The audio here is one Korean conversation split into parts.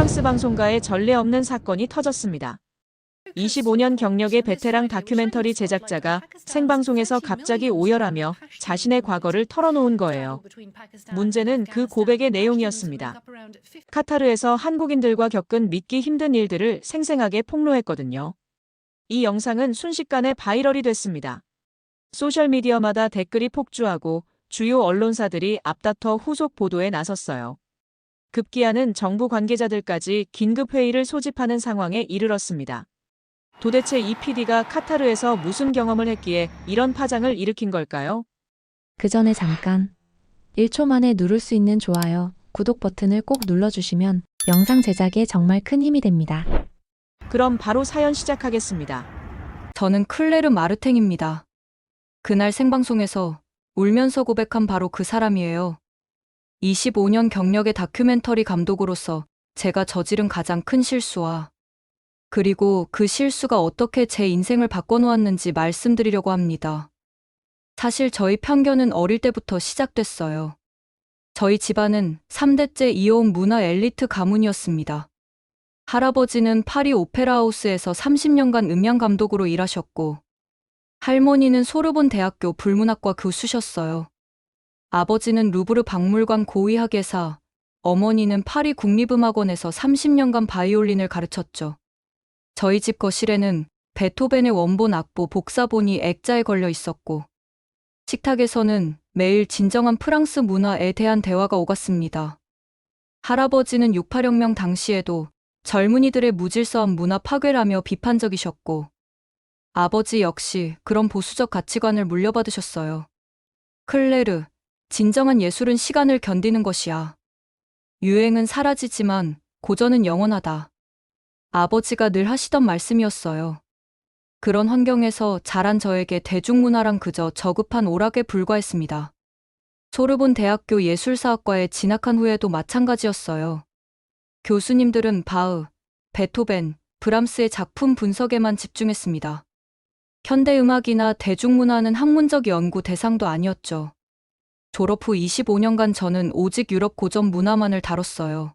프랑스 방송가에 전례 없는 사건이 터졌습니다. 25년 경력의 베테랑 다큐멘터리 제작자가 생방송에서 갑자기 오열하며 자신의 과거를 털어놓은 거예요. 문제는 그 고백의 내용이었습니다. 카타르에서 한국인들과 겪은 믿기 힘든 일들을 생생하게 폭로했거든요. 이 영상은 순식간에 바이럴이 됐습니다. 소셜미디어마다 댓글이 폭주하고 주요 언론사들이 앞다퉈 후속 보도에 나섰어요. 급기야는 정부 관계자들까지 긴급회의를 소집하는 상황에 이르렀습니다. 도대체 이 PD가 카타르에서 무슨 경험을 했기에 이런 파장을 일으킨 걸까요? 그 전에 잠깐 1초 만에 누를 수 있는 좋아요, 구독 버튼을 꼭 눌러주시면 영상 제작에 정말 큰 힘이 됩니다. 그럼 바로 사연 시작하겠습니다. 저는 클레르 마르탱입니다. 그날 생방송에서 울면서 고백한 바로 그 사람이에요. 25년 경력의 다큐멘터리 감독으로서 제가 저지른 가장 큰 실수와 그리고 그 실수가 어떻게 제 인생을 바꿔놓았는지 말씀드리려고 합니다. 사실 저희 편견은 어릴 때부터 시작됐어요. 저희 집안은 3대째 이어온 문화 엘리트 가문이었습니다. 할아버지는 파리 오페라 하우스에서 30년간 음향 감독으로 일하셨고, 할머니는 소르본 대학교 불문학과 교수셨어요. 아버지는 루브르 박물관 고위학예사, 어머니는 파리 국립음악원에서 30년간 바이올린을 가르쳤죠. 저희 집 거실에는 베토벤의 원본 악보 복사본이 액자에 걸려 있었고, 식탁에서는 매일 진정한 프랑스 문화에 대한 대화가 오갔습니다. 할아버지는 68혁명 당시에도 젊은이들의 무질서한 문화 파괴라며 비판적이셨고, 아버지 역시 그런 보수적 가치관을 물려받으셨어요. 클레르, 진정한 예술은 시간을 견디는 것이야. 유행은 사라지지만 고전은 영원하다. 아버지가 늘 하시던 말씀이었어요. 그런 환경에서 자란 저에게 대중문화란 그저 저급한 오락에 불과했습니다. 소르본 대학교 예술사학과에 진학한 후에도 마찬가지였어요. 교수님들은 바흐, 베토벤, 브람스의 작품 분석에만 집중했습니다. 현대음악이나 대중문화는 학문적 연구 대상도 아니었죠. 졸업 후 25년간 저는 오직 유럽 고전 문화만을 다뤘어요.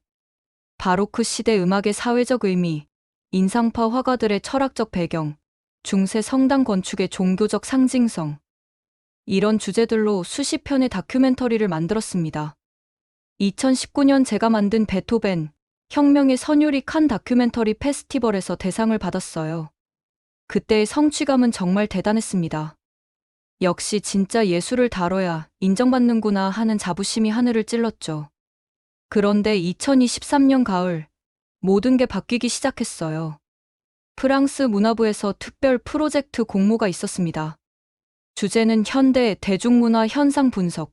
바로크 시대 음악의 사회적 의미, 인상파 화가들의 철학적 배경, 중세 성당 건축의 종교적 상징성, 이런 주제들로 수십 편의 다큐멘터리를 만들었습니다. 2019년 제가 만든 베토벤, 혁명의 선율이 칸 다큐멘터리 페스티벌에서 대상을 받았어요. 그때의 성취감은 정말 대단했습니다. 역시 진짜 예술을 다뤄야 인정받는구나 하는 자부심이 하늘을 찔렀죠. 그런데 2023년 가을, 모든 게 바뀌기 시작했어요. 프랑스 문화부에서 특별 프로젝트 공모가 있었습니다. 주제는 현대 대중문화 현상 분석.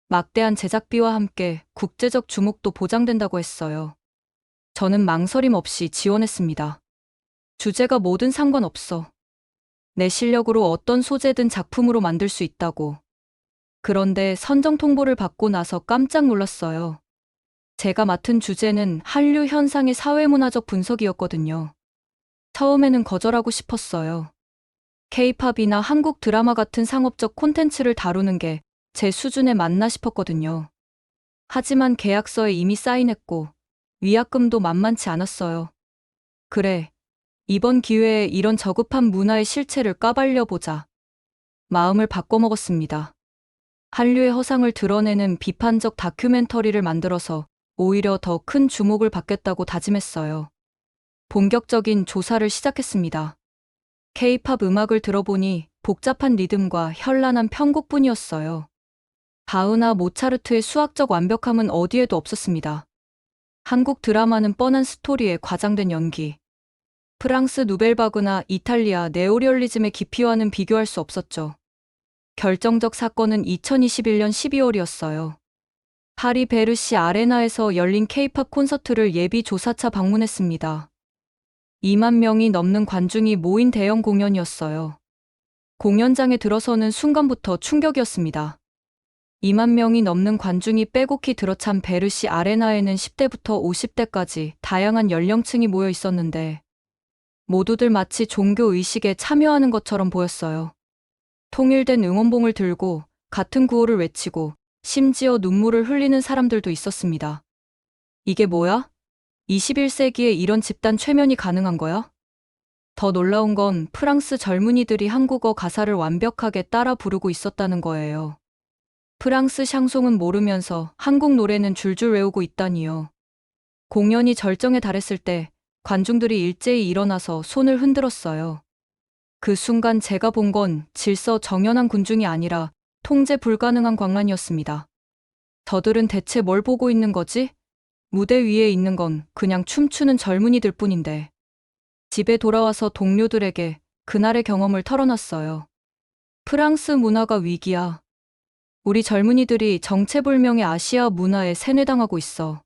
막대한 제작비와 함께 국제적 주목도 보장된다고 했어요. 저는 망설임 없이 지원했습니다. 주제가 뭐든 상관없어. 내 실력으로 어떤 소재든 작품으로 만들 수 있다고. 그런데 선정 통보를 받고 나서 깜짝 놀랐어요. 제가 맡은 주제는 한류 현상의 사회문화적 분석이었거든요. 처음에는 거절하고 싶었어요. K-팝이나 한국 드라마 같은 상업적 콘텐츠를 다루는 게 제 수준에 맞나 싶었거든요. 하지만 계약서에 이미 사인했고 위약금도 만만치 않았어요. 그래, 이번 기회에 이런 저급한 문화의 실체를 까발려보자. 마음을 바꿔먹었습니다. 한류의 허상을 드러내는 비판적 다큐멘터리를 만들어서 오히려 더 큰 주목을 받겠다고 다짐했어요. 본격적인 조사를 시작했습니다. K-팝 음악을 들어보니 복잡한 리듬과 현란한 편곡뿐이었어요. 바흐나 모차르트의 수학적 완벽함은 어디에도 없었습니다. 한국 드라마는 뻔한 스토리에 과장된 연기. 프랑스 누벨바그나 이탈리아 네오리얼리즘의 깊이와는 비교할 수 없었죠. 결정적 사건은 2021년 12월이었어요. 파리 베르시 아레나에서 열린 K-팝 콘서트를 예비 조사차 방문했습니다. 2만 명이 넘는 관중이 모인 대형 공연이었어요. 공연장에 들어서는 순간부터 충격이었습니다. 2만 명이 넘는 관중이 빼곡히 들어찬 베르시 아레나에는 10대부터 50대까지 다양한 연령층이 모여 있었는데 모두들 마치 종교 의식에 참여하는 것처럼 보였어요. 통일된 응원봉을 들고 같은 구호를 외치고 심지어 눈물을 흘리는 사람들도 있었습니다. 이게 뭐야? 21세기에 이런 집단 최면이 가능한 거야? 더 놀라운 건 프랑스 젊은이들이 한국어 가사를 완벽하게 따라 부르고 있었다는 거예요. 프랑스 샹송은 모르면서 한국 노래는 줄줄 외우고 있다니요. 공연이 절정에 달했을 때 관중들이 일제히 일어나서 손을 흔들었어요. 그 순간 제가 본 건 질서 정연한 군중이 아니라 통제 불가능한 광란이었습니다. 저들은 대체 뭘 보고 있는 거지? 무대 위에 있는 건 그냥 춤추는 젊은이들 뿐인데. 집에 돌아와서 동료들에게 그날의 경험을 털어놨어요. 프랑스 문화가 위기야. 우리 젊은이들이 정체불명의 아시아 문화에 세뇌당하고 있어.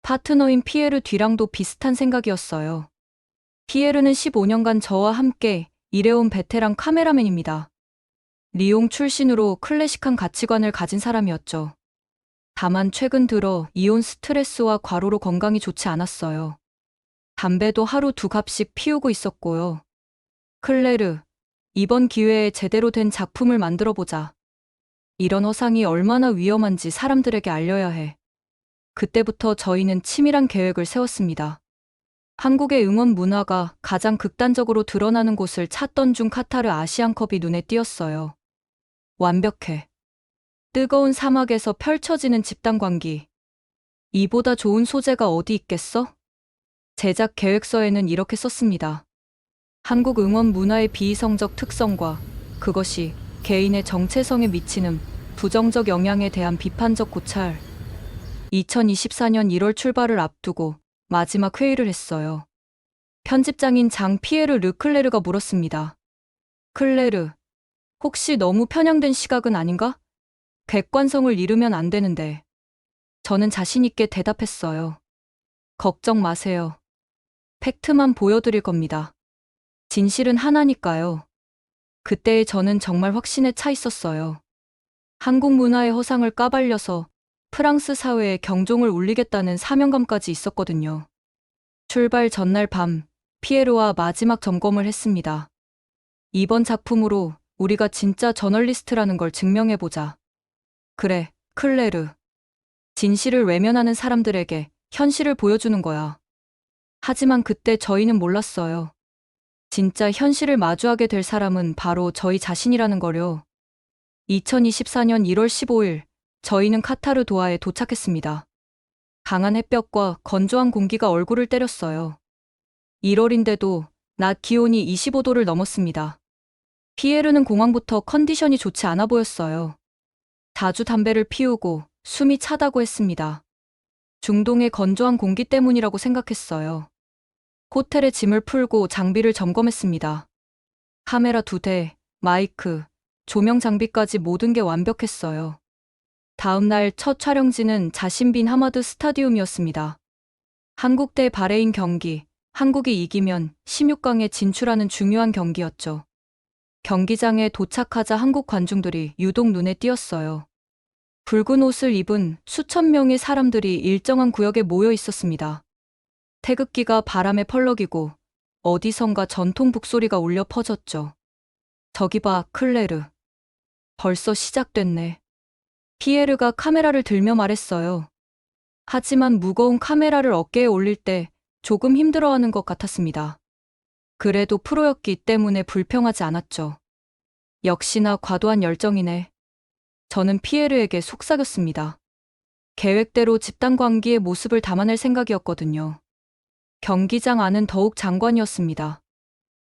파트너인 피에르 뒤랑도 비슷한 생각이었어요. 피에르는 15년간 저와 함께 일해온 베테랑 카메라맨입니다. 리옹 출신으로 클래식한 가치관을 가진 사람이었죠. 다만 최근 들어 이온 스트레스와 과로로 건강이 좋지 않았어요. 담배도 하루 2갑씩 피우고 있었고요. 클레르, 이번 기회에 제대로 된 작품을 만들어보자. 이런 허상이 얼마나 위험한지 사람들에게 알려야 해. 그때부터 저희는 치밀한 계획을 세웠습니다. 한국의 응원 문화가 가장 극단적으로 드러나는 곳을 찾던 중 카타르 아시안컵이 눈에 띄었어요. 완벽해. 뜨거운 사막에서 펼쳐지는 집단 광기. 이보다 좋은 소재가 어디 있겠어? 제작 계획서에는 이렇게 썼습니다. 한국 응원 문화의 비이성적 특성과 그것이 개인의 정체성에 미치는 부정적 영향에 대한 비판적 고찰. 2024년 1월 출발을 앞두고 마지막 회의를 했어요. 편집장인 장 피에르 르클레르가 물었습니다. 클레르, 혹시 너무 편향된 시각은 아닌가? 객관성을 잃으면 안 되는데. 저는 자신있게 대답했어요. 걱정 마세요. 팩트만 보여드릴 겁니다. 진실은 하나니까요. 그때의 저는 정말 확신에 차 있었어요. 한국 문화의 허상을 까발려서 프랑스 사회에 경종을 울리겠다는 사명감까지 있었거든요. 출발 전날 밤, 피에르와 마지막 점검을 했습니다. 이번 작품으로 우리가 진짜 저널리스트라는 걸 증명해보자. 그래, 클레르. 진실을 외면하는 사람들에게 현실을 보여주는 거야. 하지만 그때 저희는 몰랐어요. 진짜 현실을 마주하게 될 사람은 바로 저희 자신이라는 거요. 2024년 1월 15일, 저희는 카타르 도하에 도착했습니다. 강한 햇볕과 건조한 공기가 얼굴을 때렸어요. 1월인데도 낮 기온이 25도를 넘었습니다. 피에르는 공항부터 컨디션이 좋지 않아 보였어요. 자주 담배를 피우고 숨이 차다고 했습니다. 중동의 건조한 공기 때문이라고 생각했어요. 호텔에 짐을 풀고 장비를 점검했습니다. 카메라 2대, 마이크, 조명 장비까지 모든 게 완벽했어요. 다음 날 첫 촬영지는 자신빈 하마드 스타디움이었습니다. 한국 대 바레인 경기, 한국이 이기면 16강에 진출하는 중요한 경기였죠. 경기장에 도착하자 한국 관중들이 유독 눈에 띄었어요. 붉은 옷을 입은 수천 명의 사람들이 일정한 구역에 모여 있었습니다. 태극기가 바람에 펄럭이고 어디선가 전통 북소리가 울려 퍼졌죠. 저기 봐, 클레르. 벌써 시작됐네. 피에르가 카메라를 들며 말했어요. 하지만 무거운 카메라를 어깨에 올릴 때 조금 힘들어하는 것 같았습니다. 그래도 프로였기 때문에 불평하지 않았죠. 역시나 과도한 열정이네. 저는 피에르에게 속삭였습니다. 계획대로 집단 광기의 모습을 담아낼 생각이었거든요. 경기장 안은 더욱 장관이었습니다.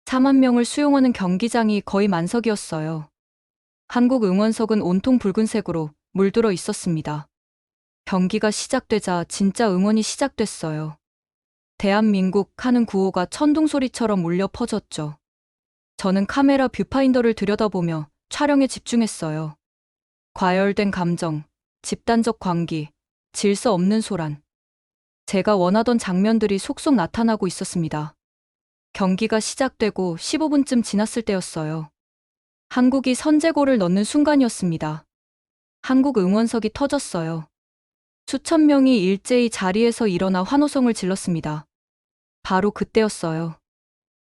4만 명을 수용하는 경기장이 거의 만석이었어요. 한국 응원석은 온통 붉은색으로 물들어 있었습니다. 경기가 시작되자 진짜 응원이 시작됐어요. 대한민국 하는 구호가 천둥소리처럼 울려 퍼졌죠. 저는 카메라 뷰파인더를 들여다보며 촬영에 집중했어요. 과열된 감정, 집단적 광기, 질서 없는 소란. 제가 원하던 장면들이 속속 나타나고 있었습니다. 경기가 시작되고 15분쯤 지났을 때였어요. 한국이 선제골을 넣는 순간이었습니다. 한국 응원석이 터졌어요. 수천 명이 일제히 자리에서 일어나 환호성을 질렀습니다. 바로 그때였어요.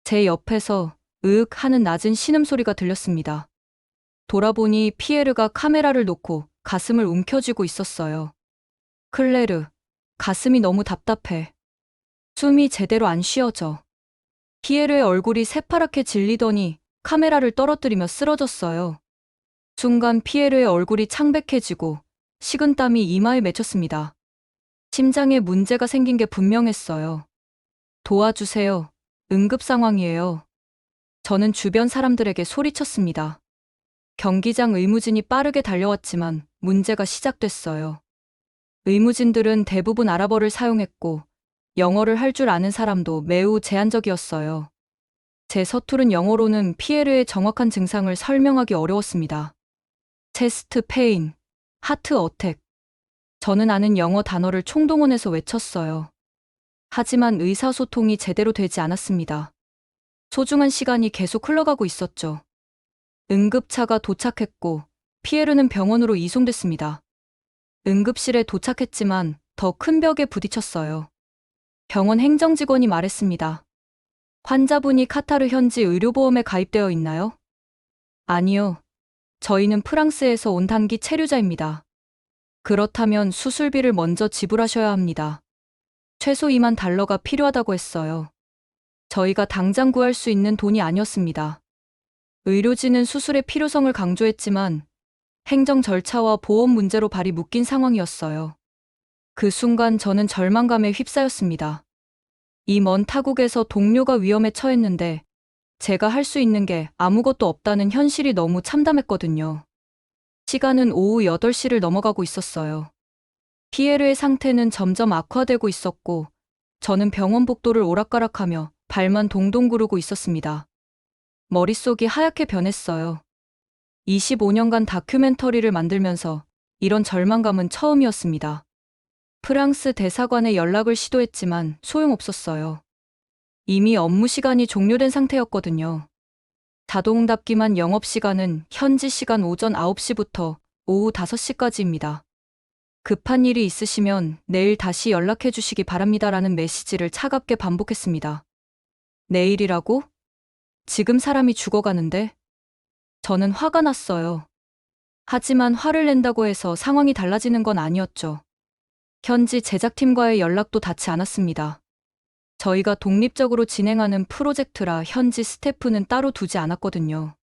제 옆에서 으윽 하는 낮은 신음소리가 들렸습니다. 돌아보니 피에르가 카메라를 놓고 가슴을 움켜쥐고 있었어요. 클레르, 가슴이 너무 답답해. 숨이 제대로 안 쉬어져. 피에르의 얼굴이 새파랗게 질리더니 카메라를 떨어뜨리며 쓰러졌어요. 순간 피에르의 얼굴이 창백해지고 식은땀이 이마에 맺혔습니다. 심장에 문제가 생긴 게 분명했어요. 도와주세요. 응급 상황이에요. 저는 주변 사람들에게 소리쳤습니다. 경기장 의무진이 빠르게 달려왔지만 문제가 시작됐어요. 의무진들은 대부분 아랍어를 사용했고 영어를 할 줄 아는 사람도 매우 제한적이었어요. 제 서투른 영어로는 피에르의 정확한 증상을 설명하기 어려웠습니다. 체스트 페인, 하트 어택. 저는 아는 영어 단어를 총동원해서 외쳤어요. 하지만 의사소통이 제대로 되지 않았습니다. 소중한 시간이 계속 흘러가고 있었죠. 응급차가 도착했고 피에르는 병원으로 이송됐습니다. 응급실에 도착했지만 더 큰 벽에 부딪혔어요. 병원 행정직원이 말했습니다. 환자분이 카타르 현지 의료보험에 가입되어 있나요? 아니요. 저희는 프랑스에서 온 단기 체류자입니다. 그렇다면 수술비를 먼저 지불하셔야 합니다. 최소 2만 달러가 필요하다고 했어요. 저희가 당장 구할 수 있는 돈이 아니었습니다. 의료진은 수술의 필요성을 강조했지만 행정 절차와 보험 문제로 발이 묶인 상황이었어요. 그 순간 저는 절망감에 휩싸였습니다. 이 먼 타국에서 동료가 위험에 처했는데 제가 할 수 있는 게 아무것도 없다는 현실이 너무 참담했거든요. 시간은 오후 8시를 넘어가고 있었어요. 피에르의 상태는 점점 악화되고 있었고 저는 병원 복도를 오락가락하며 발만 동동 구르고 있었습니다. 머릿속이 하얗게 변했어요. 25년간 다큐멘터리를 만들면서 이런 절망감은 처음이었습니다. 프랑스 대사관에 연락을 시도했지만 소용없었어요. 이미 업무 시간이 종료된 상태였거든요. 자동응답기만 영업시간은 현지 시간 오전 9시부터 오후 5시까지입니다. 급한 일이 있으시면 내일 다시 연락해 주시기 바랍니다라는 메시지를 차갑게 반복했습니다. 내일이라고? 지금 사람이 죽어가는데? 저는 화가 났어요. 하지만 화를 낸다고 해서 상황이 달라지는 건 아니었죠. 현지 제작팀과의 연락도 닿지 않았습니다. 저희가 독립적으로 진행하는 프로젝트라 현지 스태프는 따로 두지 않았거든요.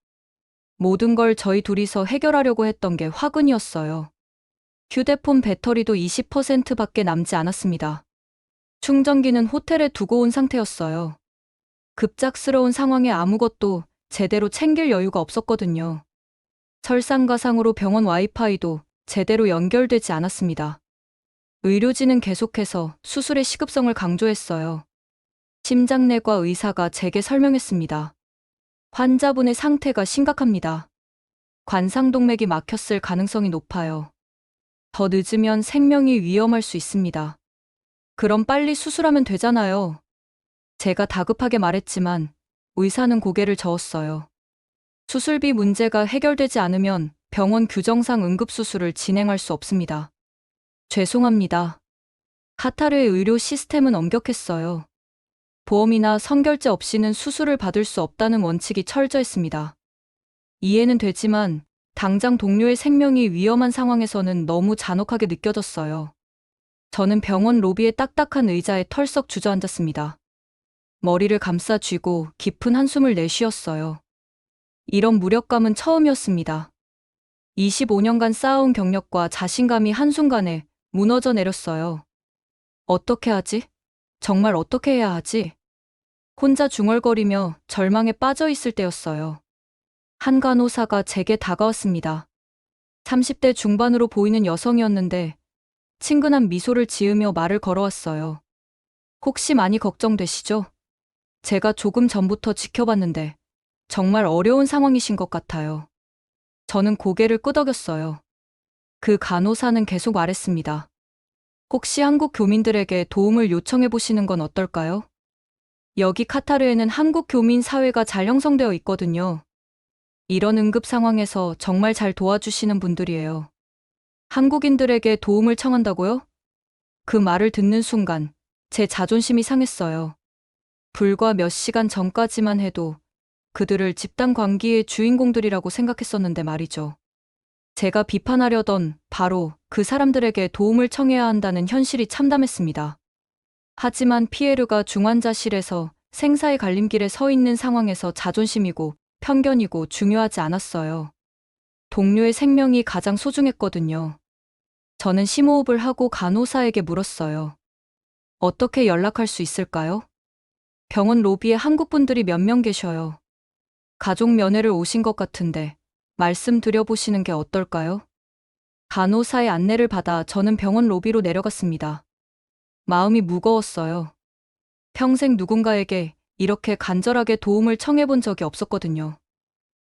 모든 걸 저희 둘이서 해결하려고 했던 게 화근이었어요. 휴대폰 배터리도 20%밖에 남지 않았습니다. 충전기는 호텔에 두고 온 상태였어요. 급작스러운 상황에 아무것도 제대로 챙길 여유가 없었거든요. 설상가상으로 병원 와이파이도 제대로 연결되지 않았습니다. 의료진은 계속해서 수술의 시급성을 강조했어요. 심장내과 의사가 제게 설명했습니다. 환자분의 상태가 심각합니다. 관상동맥이 막혔을 가능성이 높아요. 더 늦으면 생명이 위험할 수 있습니다. 그럼 빨리 수술하면 되잖아요. 제가 다급하게 말했지만 의사는 고개를 저었어요. 수술비 문제가 해결되지 않으면 병원 규정상 응급수술을 진행할 수 없습니다. 죄송합니다. 카타르의 의료 시스템은 엄격했어요. 보험이나 선결제 없이는 수술을 받을 수 없다는 원칙이 철저했습니다. 이해는 되지만 당장 동료의 생명이 위험한 상황에서는 너무 잔혹하게 느껴졌어요. 저는 병원 로비의 딱딱한 의자에 털썩 주저앉았습니다. 머리를 감싸 쥐고 깊은 한숨을 내쉬었어요. 이런 무력감은 처음이었습니다. 25년간 쌓아온 경력과 자신감이 한순간에 무너져 내렸어요. 어떻게 하지? 정말 어떻게 해야 하지? 혼자 중얼거리며 절망에 빠져 있을 때였어요. 한 간호사가 제게 다가왔습니다. 30대 중반으로 보이는 여성이었는데 친근한 미소를 지으며 말을 걸어왔어요. 혹시 많이 걱정되시죠? 제가 조금 전부터 지켜봤는데 정말 어려운 상황이신 것 같아요. 저는 고개를 끄덕였어요. 그 간호사는 계속 말했습니다. 혹시 한국 교민들에게 도움을 요청해 보시는 건 어떨까요? 여기 카타르에는 한국 교민 사회가 잘 형성되어 있거든요. 이런 응급 상황에서 정말 잘 도와주시는 분들이에요. 한국인들에게 도움을 청한다고요? 그 말을 듣는 순간 제 자존심이 상했어요. 불과 몇 시간 전까지만 해도 그들을 집단 광기의 주인공들이라고 생각했었는데 말이죠. 제가 비판하려던 바로 그 사람들에게 도움을 청해야 한다는 현실이 참담했습니다. 하지만 피에르가 중환자실에서 생사의 갈림길에 서 있는 상황에서 자존심이고 편견이고 중요하지 않았어요. 동료의 생명이 가장 소중했거든요. 저는 심호흡을 하고 간호사에게 물었어요. 어떻게 연락할 수 있을까요? 병원 로비에 한국 분들이 몇 명 계셔요. 가족 면회를 오신 것 같은데 말씀드려보시는 게 어떨까요? 간호사의 안내를 받아 저는 병원 로비로 내려갔습니다. 마음이 무거웠어요. 평생 누군가에게 이렇게 간절하게 도움을 청해본 적이 없었거든요.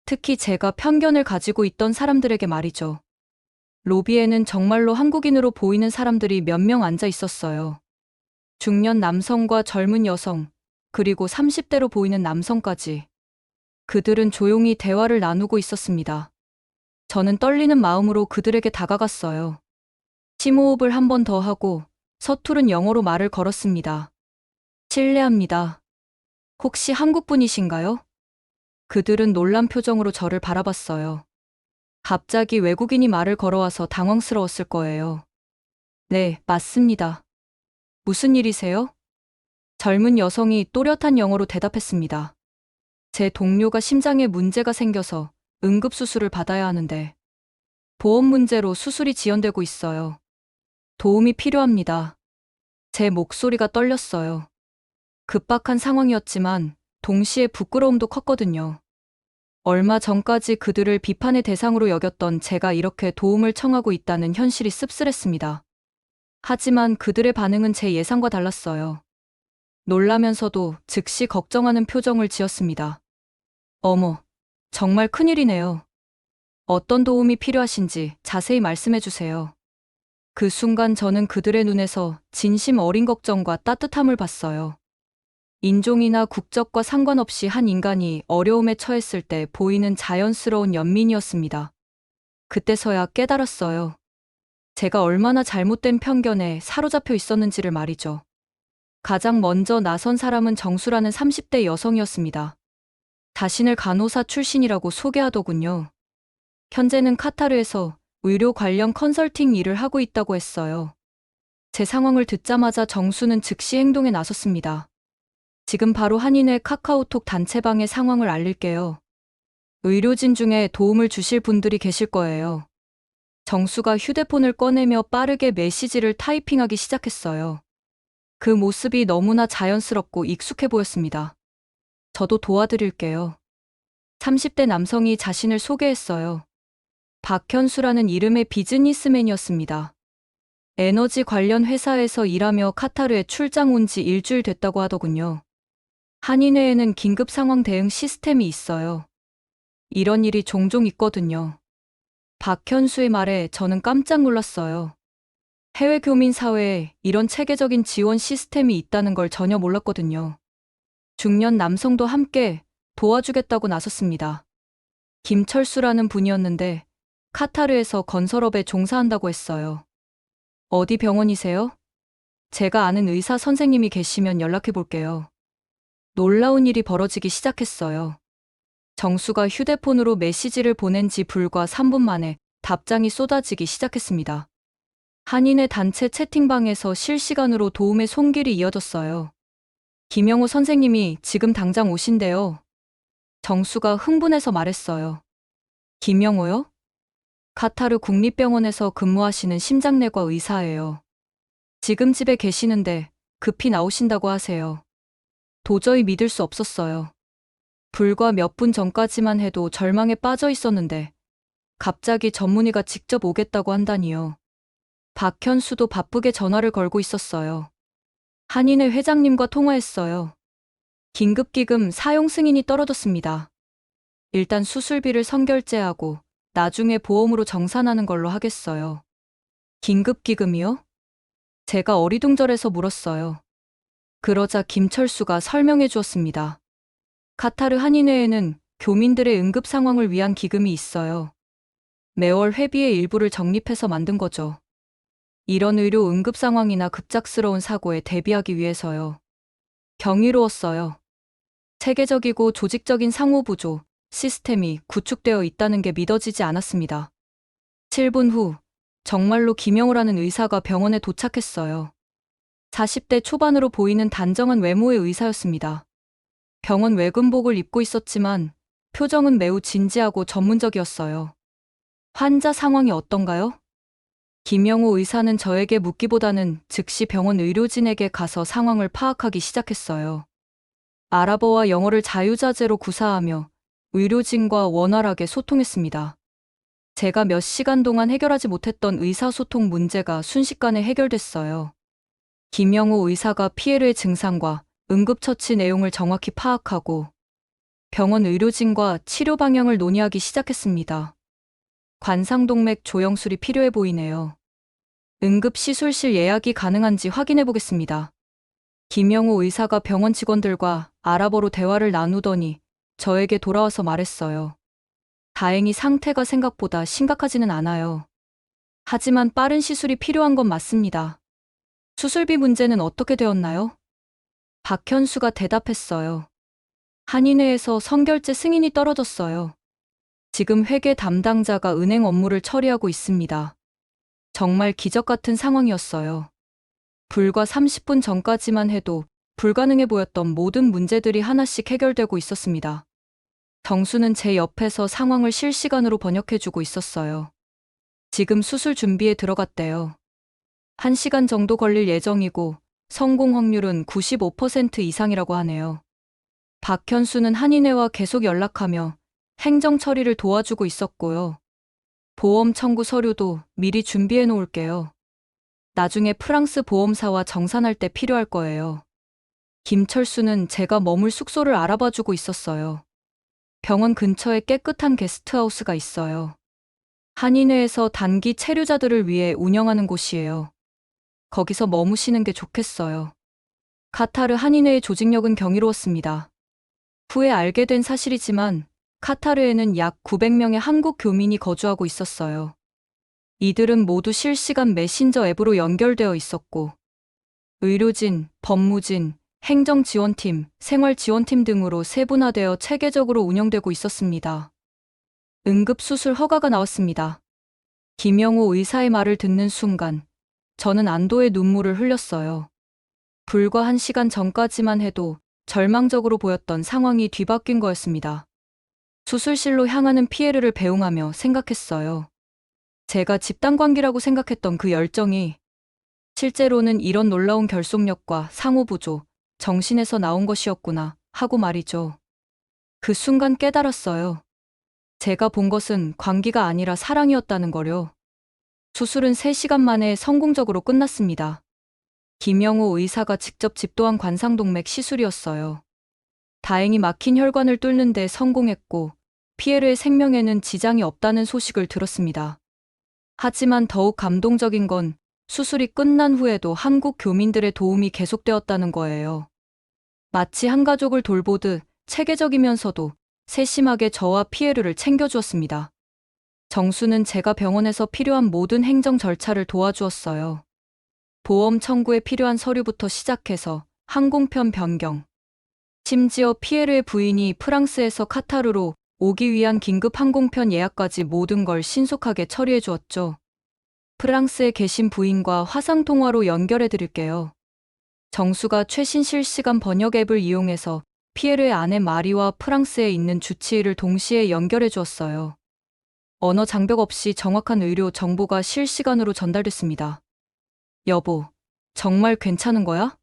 특히 제가 편견을 가지고 있던 사람들에게 말이죠. 로비에는 정말로 한국인으로 보이는 사람들이 몇 명 앉아 있었어요. 중년 남성과 젊은 여성, 그리고 30대로 보이는 남성까지. 그들은 조용히 대화를 나누고 있었습니다. 저는 떨리는 마음으로 그들에게 다가갔어요. 심호흡을 한 번 더 하고 서투른 영어로 말을 걸었습니다. 실례합니다. 혹시 한국분이신가요? 그들은 놀란 표정으로 저를 바라봤어요. 갑자기 외국인이 말을 걸어와서 당황스러웠을 거예요. 네, 맞습니다. 무슨 일이세요? 젊은 여성이 또렷한 영어로 대답했습니다. 제 동료가 심장에 문제가 생겨서 응급수술을 받아야 하는데 보험 문제로 수술이 지연되고 있어요. 도움이 필요합니다. 제 목소리가 떨렸어요. 급박한 상황이었지만 동시에 부끄러움도 컸거든요. 얼마 전까지 그들을 비판의 대상으로 여겼던 제가 이렇게 도움을 청하고 있다는 현실이 씁쓸했습니다. 하지만 그들의 반응은 제 예상과 달랐어요. 놀라면서도 즉시 걱정하는 표정을 지었습니다. 어머, 정말 큰일이네요. 어떤 도움이 필요하신지 자세히 말씀해 주세요. 그 순간 저는 그들의 눈에서 진심 어린 걱정과 따뜻함을 봤어요. 인종이나 국적과 상관없이 한 인간이 어려움에 처했을 때 보이는 자연스러운 연민이었습니다. 그때서야 깨달았어요. 제가 얼마나 잘못된 편견에 사로잡혀 있었는지를 말이죠. 가장 먼저 나선 사람은 정수라는 30대 여성이었습니다. 자신을 간호사 출신이라고 소개하더군요. 현재는 카타르에서 의료 관련 컨설팅 일을 하고 있다고 했어요. 제 상황을 듣자마자 정수는 즉시 행동에 나섰습니다. 지금 바로 한인회 카카오톡 단체방의 상황을 알릴게요. 의료진 중에 도움을 주실 분들이 계실 거예요. 정수가 휴대폰을 꺼내며 빠르게 메시지를 타이핑하기 시작했어요. 그 모습이 너무나 자연스럽고 익숙해 보였습니다. 저도 도와드릴게요. 30대 남성이 자신을 소개했어요. 박현수라는 이름의 비즈니스맨이었습니다. 에너지 관련 회사에서 일하며 카타르에 출장 온 지 일주일 됐다고 하더군요. 한인회에는 긴급 상황 대응 시스템이 있어요. 이런 일이 종종 있거든요. 박현수의 말에 저는 깜짝 놀랐어요. 해외 교민 사회에 이런 체계적인 지원 시스템이 있다는 걸 전혀 몰랐거든요. 중년 남성도 함께 도와주겠다고 나섰습니다. 김철수라는 분이었는데 카타르에서 건설업에 종사한다고 했어요. 어디 병원이세요? 제가 아는 의사 선생님이 계시면 연락해 볼게요. 놀라운 일이 벌어지기 시작했어요. 정수가 휴대폰으로 메시지를 보낸 지 불과 3분 만에 답장이 쏟아지기 시작했습니다. 한인회 단체 채팅방에서 실시간으로 도움의 손길이 이어졌어요. 김영호 선생님이 지금 당장 오신대요. 정수가 흥분해서 말했어요. 김영호요? 카타르 국립병원에서 근무하시는 심장내과 의사예요. 지금 집에 계시는데 급히 나오신다고 하세요. 도저히 믿을 수 없었어요. 불과 몇 분 전까지만 해도 절망에 빠져 있었는데 갑자기 전문의가 직접 오겠다고 한다니요. 박현수도 바쁘게 전화를 걸고 있었어요. 한인회 회장님과 통화했어요. 긴급기금 사용 승인이 떨어졌습니다. 일단 수술비를 선결제하고 나중에 보험으로 정산하는 걸로 하겠어요. 긴급기금이요? 제가 어리둥절해서 물었어요. 그러자 김철수가 설명해 주었습니다. 카타르 한인회에는 교민들의 응급 상황을 위한 기금이 있어요. 매월 회비의 일부를 적립해서 만든 거죠. 이런 의료 응급 상황이나 급작스러운 사고에 대비하기 위해서요. 경이로웠어요. 체계적이고 조직적인 상호부조, 시스템이 구축되어 있다는 게 믿어지지 않았습니다. 7분 후, 정말로 김영호라는 의사가 병원에 도착했어요. 40대 초반으로 보이는 단정한 외모의 의사였습니다. 병원 외근복을 입고 있었지만 표정은 매우 진지하고 전문적이었어요. 환자 상황이 어떤가요? 김영호 의사는 저에게 묻기보다는 즉시 병원 의료진에게 가서 상황을 파악하기 시작했어요. 아랍어와 영어를 자유자재로 구사하며 의료진과 원활하게 소통했습니다. 제가 몇 시간 동안 해결하지 못했던 의사소통 문제가 순식간에 해결됐어요. 김영호 의사가 피에르의 증상과 응급처치 내용을 정확히 파악하고 병원 의료진과 치료 방향을 논의하기 시작했습니다. 관상동맥 조영술이 필요해 보이네요. 응급시술실 예약이 가능한지 확인해 보겠습니다. 김영호 의사가 병원 직원들과 아랍어로 대화를 나누더니 저에게 돌아와서 말했어요. 다행히 상태가 생각보다 심각하지는 않아요. 하지만 빠른 시술이 필요한 건 맞습니다. 수술비 문제는 어떻게 되었나요? 박현수가 대답했어요. 한인회에서 선결제 승인이 떨어졌어요. 지금 회계 담당자가 은행 업무를 처리하고 있습니다. 정말 기적 같은 상황이었어요. 불과 30분 전까지만 해도 불가능해 보였던 모든 문제들이 하나씩 해결되고 있었습니다. 정수는 제 옆에서 상황을 실시간으로 번역해주고 있었어요. 지금 수술 준비에 들어갔대요. 1시간 정도 걸릴 예정이고 성공 확률은 95% 이상이라고 하네요. 박현수는 한인회와 계속 연락하며 행정 처리를 도와주고 있었고요. 보험 청구 서류도 미리 준비해 놓을게요. 나중에 프랑스 보험사와 정산할 때 필요할 거예요. 김철수는 제가 머물 숙소를 알아봐주고 있었어요. 병원 근처에 깨끗한 게스트하우스가 있어요. 한인회에서 단기 체류자들을 위해 운영하는 곳이에요. 거기서 머무시는 게 좋겠어요. 카타르 한인회의 조직력은 경이로웠습니다. 후에 알게 된 사실이지만 카타르에는 약 900명의 한국 교민이 거주하고 있었어요. 이들은 모두 실시간 메신저 앱으로 연결되어 있었고 의료진, 법무진, 행정지원팀, 생활지원팀 등으로 세분화되어 체계적으로 운영되고 있었습니다. 응급수술 허가가 나왔습니다. 김영호 의사의 말을 듣는 순간 저는 안도의 눈물을 흘렸어요. 불과 1시간 전까지만 해도 절망적으로 보였던 상황이 뒤바뀐 거였습니다. 수술실로 향하는 피에르를 배웅하며 생각했어요. 제가 집단관계라고 생각했던 그 열정이 실제로는 이런 놀라운 결속력과 상호부조, 정신에서 나온 것이었구나 하고 말이죠. 그 순간 깨달았어요. 제가 본 것은 관계가 아니라 사랑이었다는 거요. 수술은 3시간 만에 성공적으로 끝났습니다. 김영호 의사가 직접 집도한 관상동맥 시술이었어요. 다행히 막힌 혈관을 뚫는 데 성공했고 피에르의 생명에는 지장이 없다는 소식을 들었습니다. 하지만 더욱 감동적인 건 수술이 끝난 후에도 한국 교민들의 도움이 계속되었다는 거예요. 마치 한 가족을 돌보듯 체계적이면서도 세심하게 저와 피에르를 챙겨주었습니다. 정수는 제가 병원에서 필요한 모든 행정 절차를 도와주었어요. 보험 청구에 필요한 서류부터 시작해서 항공편 변경. 심지어 피에르의 부인이 프랑스에서 카타르로 오기 위한 긴급 항공편 예약까지 모든 걸 신속하게 처리해 주었죠. 프랑스에 계신 부인과 화상통화로 연결해 드릴게요. 정수가 최신 실시간 번역 앱을 이용해서 피에르의 아내 마리와 프랑스에 있는 주치의를 동시에 연결해 주었어요. 언어 장벽 없이 정확한 의료 정보가 실시간으로 전달됐습니다. 여보, 정말 괜찮은 거야?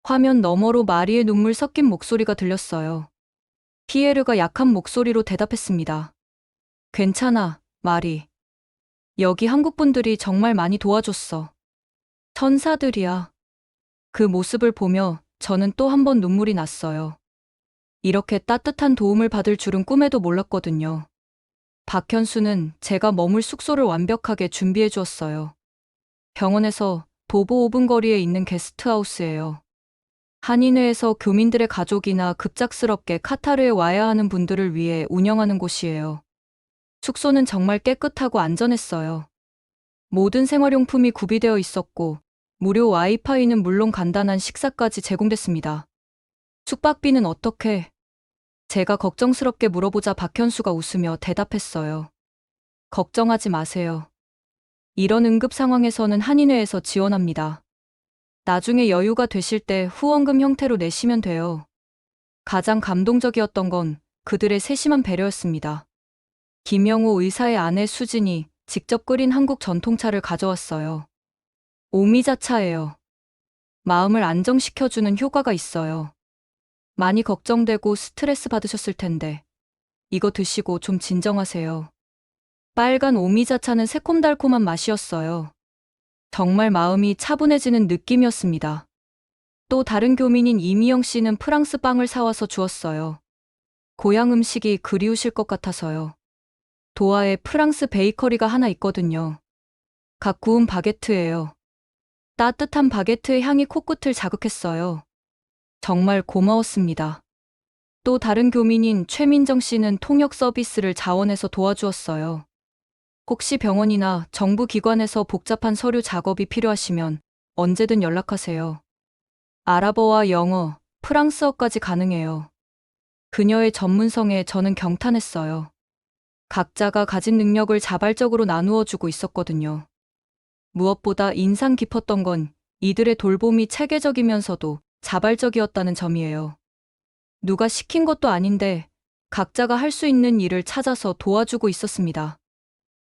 화면 너머로 마리의 눈물 섞인 목소리가 들렸어요. 피에르가 약한 목소리로 대답했습니다. 괜찮아, 마리. 여기 한국 분들이 정말 많이 도와줬어. 천사들이야. 그 모습을 보며 저는 또 한 번 눈물이 났어요. 이렇게 따뜻한 도움을 받을 줄은 꿈에도 몰랐거든요. 박현수는 제가 머물 숙소를 완벽하게 준비해 주었어요. 병원에서 도보 5분 거리에 있는 게스트하우스예요. 한인회에서 교민들의 가족이나 급작스럽게 카타르에 와야 하는 분들을 위해 운영하는 곳이에요. 숙소는 정말 깨끗하고 안전했어요. 모든 생활용품이 구비되어 있었고 무료 와이파이는 물론 간단한 식사까지 제공됐습니다. 숙박비는 어떻게? 제가 걱정스럽게 물어보자 박현수가 웃으며 대답했어요. 걱정하지 마세요. 이런 응급 상황에서는 한인회에서 지원합니다. 나중에 여유가 되실 때 후원금 형태로 내시면 돼요. 가장 감동적이었던 건 그들의 세심한 배려였습니다. 김영호 의사의 아내 수진이 직접 끓인 한국 전통차를 가져왔어요. 오미자차예요. 마음을 안정시켜주는 효과가 있어요. 많이 걱정되고 스트레스 받으셨을 텐데 이거 드시고 좀 진정하세요. 빨간 오미자차는 새콤달콤한 맛이었어요. 정말 마음이 차분해지는 느낌이었습니다. 또 다른 교민인 이미영 씨는 프랑스 빵을 사와서 주었어요. 고향 음식이 그리우실 것 같아서요. 도하에 프랑스 베이커리가 하나 있거든요. 각 구운 바게트예요. 따뜻한 바게트의 향이 코끝을 자극했어요. 정말 고마웠습니다. 또 다른 교민인 최민정 씨는 통역 서비스를 자원해서 도와주었어요. 혹시 병원이나 정부 기관에서 복잡한 서류 작업이 필요하시면 언제든 연락하세요. 아랍어와 영어, 프랑스어까지 가능해요. 그녀의 전문성에 저는 경탄했어요. 각자가 가진 능력을 자발적으로 나누어 주고 있었거든요. 무엇보다 인상 깊었던 건 이들의 돌봄이 체계적이면서도 자발적이었다는 점이에요. 누가 시킨 것도 아닌데 각자가 할 수 있는 일을 찾아서 도와주고 있었습니다.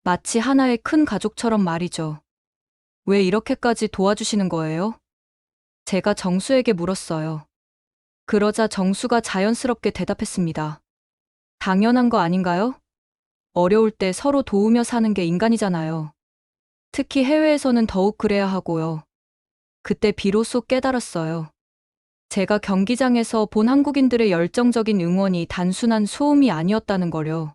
마치 하나의 큰 가족처럼 말이죠. 왜 이렇게까지 도와주시는 거예요? 제가 정수에게 물었어요. 그러자 정수가 자연스럽게 대답했습니다. 당연한 거 아닌가요? 어려울 때 서로 도우며 사는 게 인간이잖아요. 특히 해외에서는 더욱 그래야 하고요. 그때 비로소 깨달았어요. 제가 경기장에서 본 한국인들의 열정적인 응원이 단순한 소음이 아니었다는 거요.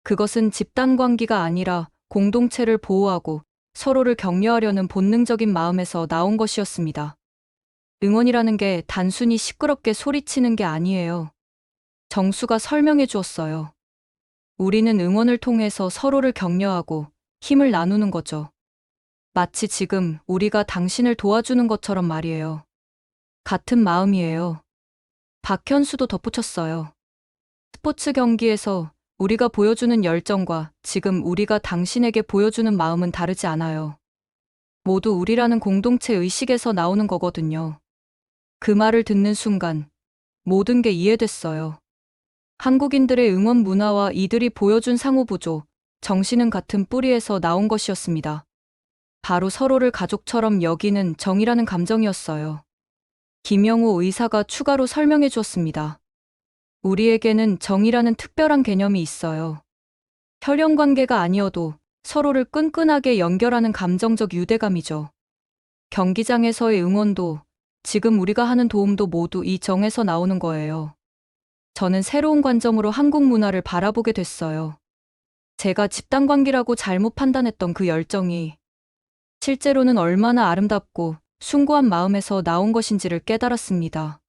그것은 집단 관계가 아니라 공동체를 보호하고 서로를 격려하려는 본능적인 마음에서 나온 것이었습니다. 응원이라는 게 단순히 시끄럽게 소리치는 게 아니에요. 정수가 설명해 주었어요. 우리는 응원을 통해서 서로를 격려하고 힘을 나누는 거죠. 마치 지금 우리가 당신을 도와주는 것처럼 말이에요. 같은 마음이에요. 박현수도 덧붙였어요. 스포츠 경기에서 우리가 보여주는 열정과 지금 우리가 당신에게 보여주는 마음은 다르지 않아요. 모두 우리라는 공동체 의식에서 나오는 거거든요. 그 말을 듣는 순간 모든 게 이해됐어요. 한국인들의 응원 문화와 이들이 보여준 상호부조, 정신은 같은 뿌리에서 나온 것이었습니다. 바로 서로를 가족처럼 여기는 정이라는 감정이었어요. 김영호 의사가 추가로 설명해 주었습니다. 우리에게는 정이라는 특별한 개념이 있어요. 혈연 관계가 아니어도 서로를 끈끈하게 연결하는 감정적 유대감이죠. 경기장에서의 응원도 지금 우리가 하는 도움도 모두 이 정에서 나오는 거예요. 저는 새로운 관점으로 한국 문화를 바라보게 됐어요. 제가 집단 관계라고 잘못 판단했던 그 열정이 실제로는 얼마나 아름답고 숭고한 마음에서 나온 것인지를 깨달았습니다.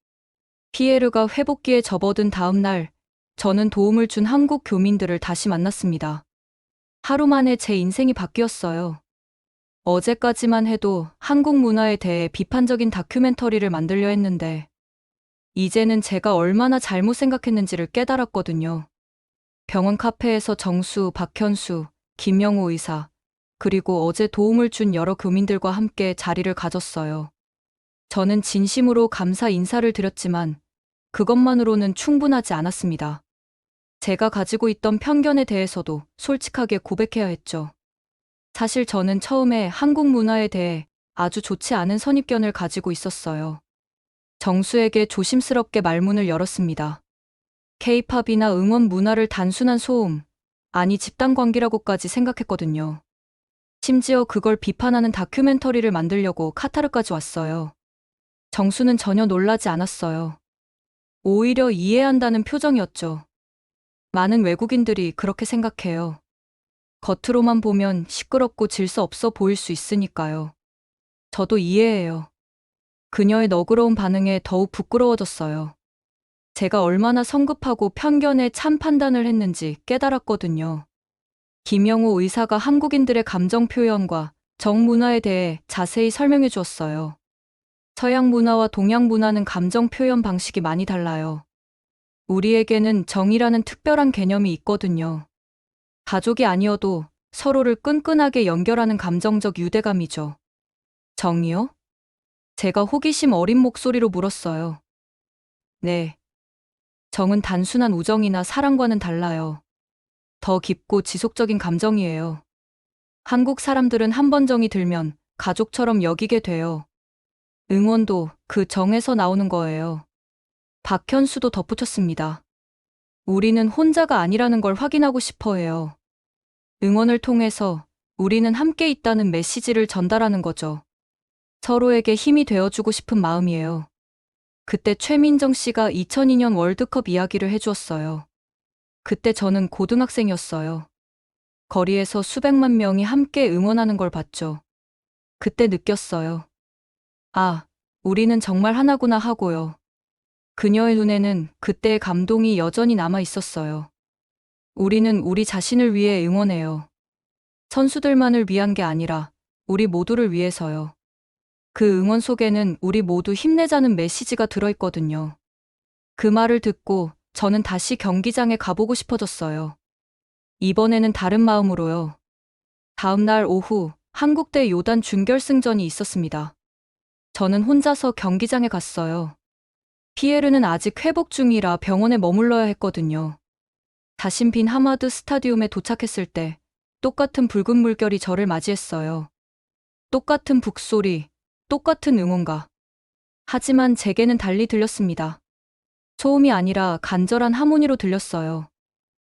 피에르가 회복기에 접어든 다음 날, 저는 도움을 준 한국 교민들을 다시 만났습니다. 하루 만에 제 인생이 바뀌었어요. 어제까지만 해도 한국 문화에 대해 비판적인 다큐멘터리를 만들려 했는데, 이제는 제가 얼마나 잘못 생각했는지를 깨달았거든요. 병원 카페에서 정수, 박현수, 김영호 의사, 그리고 어제 도움을 준 여러 교민들과 함께 자리를 가졌어요. 저는 진심으로 감사 인사를 드렸지만 그것만으로는 충분하지 않았습니다. 제가 가지고 있던 편견에 대해서도 솔직하게 고백해야 했죠. 사실 저는 처음에 한국 문화에 대해 아주 좋지 않은 선입견을 가지고 있었어요. 정수에게 조심스럽게 말문을 열었습니다. K-팝이나 응원 문화를 단순한 소음, 아니 집단 관계라고까지 생각했거든요. 심지어 그걸 비판하는 다큐멘터리를 만들려고 카타르까지 왔어요. 정수는 전혀 놀라지 않았어요. 오히려 이해한다는 표정이었죠. 많은 외국인들이 그렇게 생각해요. 겉으로만 보면 시끄럽고 질서 없어 보일 수 있으니까요. 저도 이해해요. 그녀의 너그러운 반응에 더욱 부끄러워졌어요. 제가 얼마나 성급하고 편견에 찬 판단을 했는지 깨달았거든요. 김영호 의사가 한국인들의 감정 표현과 정문화에 대해 자세히 설명해 주었어요. 서양 문화와 동양 문화는 감정 표현 방식이 많이 달라요. 우리에게는 정이라는 특별한 개념이 있거든요. 가족이 아니어도 서로를 끈끈하게 연결하는 감정적 유대감이죠. 정이요? 제가 호기심 어린 목소리로 물었어요. 네. 정은 단순한 우정이나 사랑과는 달라요. 더 깊고 지속적인 감정이에요. 한국 사람들은 한 번 정이 들면 가족처럼 여기게 돼요. 응원도 그 정에서 나오는 거예요. 박현수도 덧붙였습니다. 우리는 혼자가 아니라는 걸 확인하고 싶어 해요. 응원을 통해서 우리는 함께 있다는 메시지를 전달하는 거죠. 서로에게 힘이 되어주고 싶은 마음이에요. 그때 최민정 씨가 2002년 월드컵 이야기를 해주었어요. 그때 저는 고등학생이었어요. 거리에서 수백만 명이 함께 응원하는 걸 봤죠. 그때 느꼈어요. 아, 우리는 정말 하나구나 하고요. 그녀의 눈에는 그때의 감동이 여전히 남아 있었어요. 우리는 우리 자신을 위해 응원해요. 선수들만을 위한 게 아니라 우리 모두를 위해서요. 그 응원 속에는 우리 모두 힘내자는 메시지가 들어있거든요. 그 말을 듣고 저는 다시 경기장에 가보고 싶어졌어요. 이번에는 다른 마음으로요. 다음 날 오후 한국 대 요단 준결승전이 있었습니다. 저는 혼자서 경기장에 갔어요. 피에르는 아직 회복 중이라 병원에 머물러야 했거든요. 다신 빈 하마드 스타디움에 도착했을 때 똑같은 붉은 물결이 저를 맞이했어요. 똑같은 북소리, 똑같은 응원가. 하지만 제게는 달리 들렸습니다. 소음이 아니라 간절한 하모니로 들렸어요.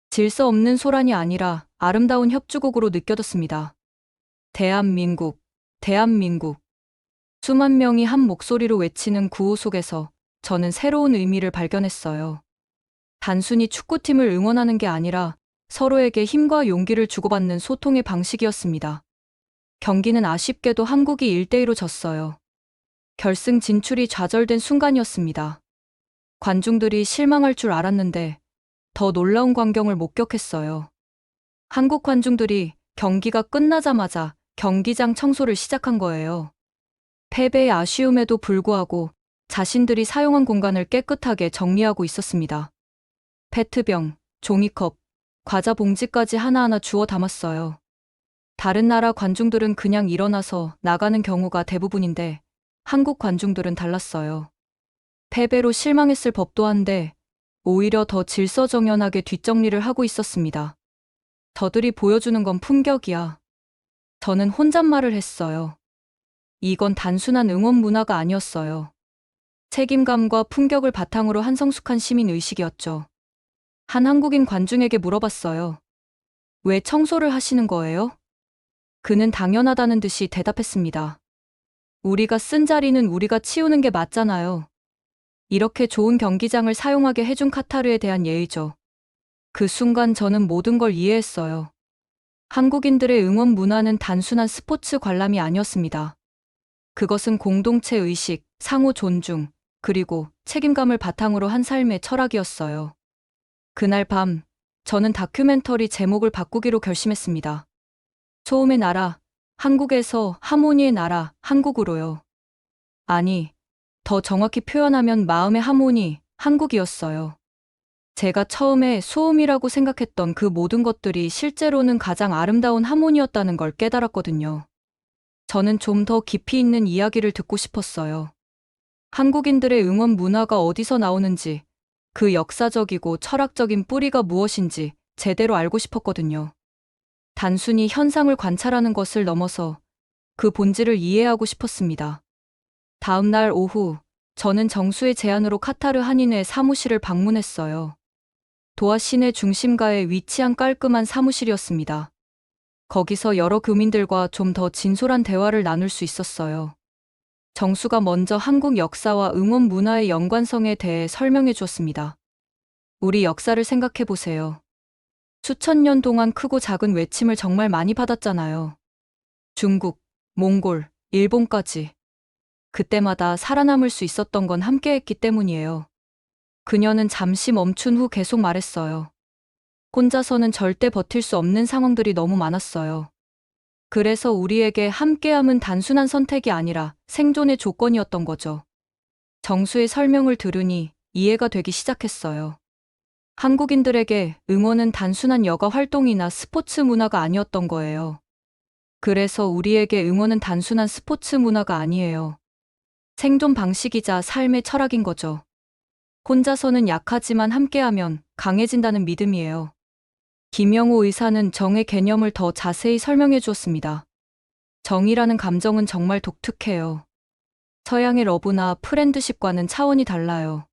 질서 없는 소란이 아니라 아름다운 협주곡으로 느껴졌습니다. 대한민국, 대한민국. 수만 명이 한 목소리로 외치는 구호 속에서 저는 새로운 의미를 발견했어요. 단순히 축구팀을 응원하는 게 아니라 서로에게 힘과 용기를 주고받는 소통의 방식이었습니다. 경기는 아쉽게도 한국이 1대2로 졌어요. 결승 진출이 좌절된 순간이었습니다. 관중들이 실망할 줄 알았는데 더 놀라운 광경을 목격했어요. 한국 관중들이 경기가 끝나자마자 경기장 청소를 시작한 거예요. 패배의 아쉬움에도 불구하고 자신들이 사용한 공간을 깨끗하게 정리하고 있었습니다. 페트병, 종이컵, 과자 봉지까지 하나하나 주워 담았어요. 다른 나라 관중들은 그냥 일어나서 나가는 경우가 대부분인데 한국 관중들은 달랐어요. 패배로 실망했을 법도 한데 오히려 더 질서정연하게 뒷정리를 하고 있었습니다. 저들이 보여주는 건 품격이야. 저는 혼잣말을 했어요. 이건 단순한 응원 문화가 아니었어요. 책임감과 품격을 바탕으로 한 성숙한 시민 의식이었죠. 한 한국인 관중에게 물어봤어요. 왜 청소를 하시는 거예요? 그는 당연하다는 듯이 대답했습니다. 우리가 쓴 자리는 우리가 치우는 게 맞잖아요. 이렇게 좋은 경기장을 사용하게 해준 카타르에 대한 예의죠. 그 순간 저는 모든 걸 이해했어요. 한국인들의 응원 문화는 단순한 스포츠 관람이 아니었습니다. 그것은 공동체 의식, 상호 존중, 그리고 책임감을 바탕으로 한 삶의 철학이었어요. 그날 밤, 저는 다큐멘터리 제목을 바꾸기로 결심했습니다. 소음의 나라, 한국에서 하모니의 나라, 한국으로요. 아니, 더 정확히 표현하면 마음의 하모니, 한국이었어요. 제가 처음에 소음이라고 생각했던 그 모든 것들이 실제로는 가장 아름다운 하모니였다는 걸 깨달았거든요. 저는 좀 더 깊이 있는 이야기를 듣고 싶었어요. 한국인들의 응원 문화가 어디서 나오는지, 그 역사적이고 철학적인 뿌리가 무엇인지 제대로 알고 싶었거든요. 단순히 현상을 관찰하는 것을 넘어서 그 본질을 이해하고 싶었습니다. 다음 날 오후, 저는 정수의 제안으로 카타르 한인회 사무실을 방문했어요. 도하 시내 중심가에 위치한 깔끔한 사무실이었습니다. 거기서 여러 교민들과 좀 더 진솔한 대화를 나눌 수 있었어요. 정수가 먼저 한국 역사와 응원 문화의 연관성에 대해 설명해 주었습니다. 우리 역사를 생각해 보세요. 수천 년 동안 크고 작은 외침을 정말 많이 받았잖아요. 중국, 몽골, 일본까지. 그때마다 살아남을 수 있었던 건 함께했기 때문이에요. 그녀는 잠시 멈춘 후 계속 말했어요. 혼자서는 절대 버틸 수 없는 상황들이 너무 많았어요. 그래서 우리에게 함께함은 단순한 선택이 아니라 생존의 조건이었던 거죠. 정수의 설명을 들으니 이해가 되기 시작했어요. 한국인들에게 응원은 단순한 여가 활동이나 스포츠 문화가 아니었던 거예요. 그래서 우리에게 응원은 단순한 스포츠 문화가 아니에요. 생존 방식이자 삶의 철학인 거죠. 혼자서는 약하지만 함께하면 강해진다는 믿음이에요. 김영호 의사는 정의 개념을 더 자세히 설명해 주었습니다. 정이라는 감정은 정말 독특해요. 서양의 러브나 프렌드십과는 차원이 달라요.